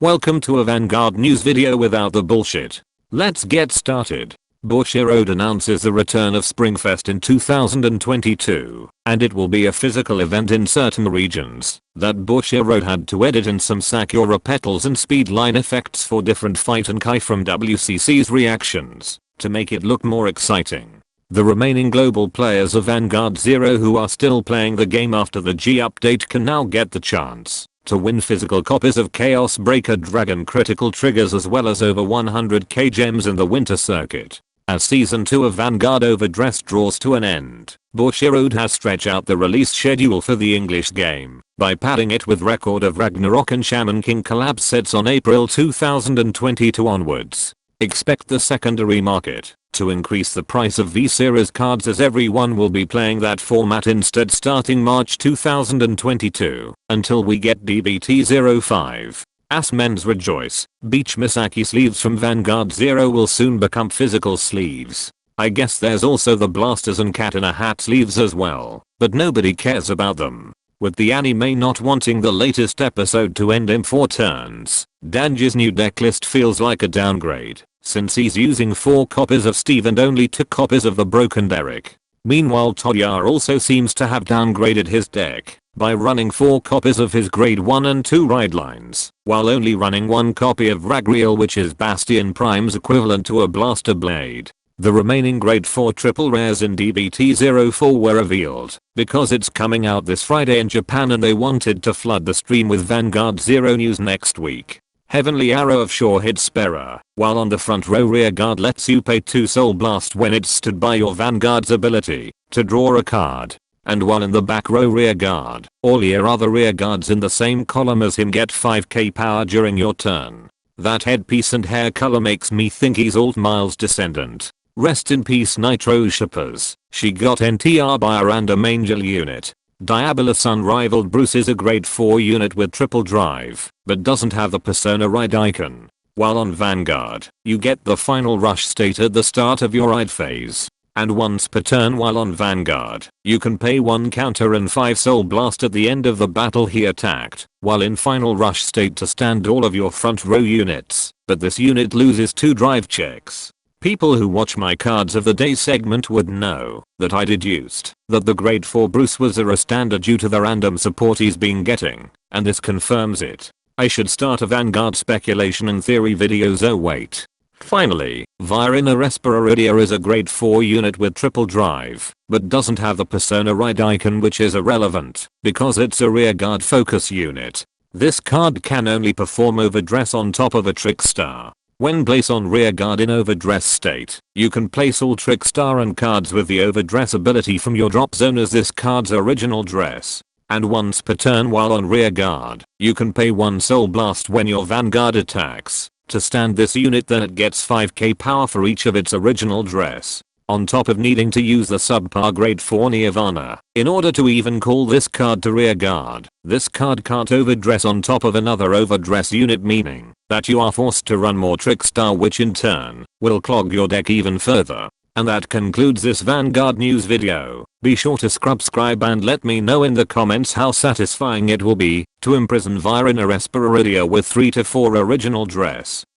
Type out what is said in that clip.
Welcome to a Vanguard news video without the bullshit. Let's get started. Bushiroad announces the return of Springfest in 2022, and it will be a physical event in certain regions. That Bushiroad had to edit in some Sakura petals and speedline effects for different fight and Kai from WCC's reactions, to make it look more exciting. The remaining global players of Vanguard 0 who are still playing the game after the G update can now get the chance to win physical copies of Chaos Breaker Dragon critical triggers as well as over 100k gems in the winter circuit. As Season 2 of Vanguard OverDress draws to an end, Bushiroad has stretched out the release schedule for the English game by padding it with Record of Ragnarok and Shaman King collab sets on April 2022 onwards. Expect the secondary market to increase the price of V-Series cards as everyone will be playing that format instead starting March 2022 until we get DBT05. As men's rejoice, Beach Misaki sleeves from Vanguard 0 will soon become physical sleeves. I guess there's also the Blasters and Cat in a Hat sleeves as well, but nobody cares about them. With the anime not wanting the latest episode to end in 4 turns, Danji's new deck list feels like a downgrade, since he's using 4 copies of Steve and only 2 copies of the Broken Derek. Meanwhile Toya also seems to have downgraded his deck by running 4 copies of his grade 1 and 2 ride lines, while only running 1 copy of Ragriel, which is Bastion Prime's equivalent to a Blaster Blade. The remaining grade 4 triple rares in DBT04 were revealed because it's coming out this Friday in Japan and they wanted to flood the stream with Vanguard 0 news next week. Heavenly Arrow of Sure hits Spera, while on the front row rear guard lets you pay 2 Soul Blast when it's stood by your Vanguard's ability to draw a card. And while in the back row rear guard, all your other rear guards in the same column as him get 5k power during your turn. That headpiece and hair color makes me think he's Alt Miles' descendant. Rest in peace Nitro Shippers, she got NTR by a random angel unit. Diabolus Unrivaled Bruce is a grade 4 unit with triple drive, but doesn't have the Persona Ride icon. While on Vanguard, you get the final rush state at the start of your ride phase. And once per turn while on Vanguard, you can pay 1 counter and 5 Soul Blast at the end of the battle he attacked, while in final rush state to stand all of your front row units, but this unit loses 2 drive checks. People who watch my cards of the day segment would know that I deduced that the grade 4 Bruce was a standard due to the random support he's been getting, and this confirms it. I should start a Vanguard speculation and theory videos. Oh wait. Finally, Virena Respiration is a grade 4 unit with triple drive, but doesn't have the Persona Ride icon, which is irrelevant because it's a rear guard focus unit. This card can only perform OverDress on top of a Trickstar. When placed on rear guard in OverDress state, you can place all Trickstar and cards with the OverDress ability from your drop zone as this card's original dress. And once per turn while on rear guard, you can pay 1 Soul Blast when your Vanguard attacks to stand this unit, then it gets 5k power for each of its original dress. On top of needing to use the subpar grade 4 Nirvana in order to even call this card to rear guard. This card can't overdress on top of another overdress unit, meaning that you are forced to run more Trickstar, which in turn will clog your deck even further. And that concludes this Vanguard news video. Be sure to subscribe and let me know in the comments how satisfying it will be to imprison Virena Respiration with 3 to 4 original dress.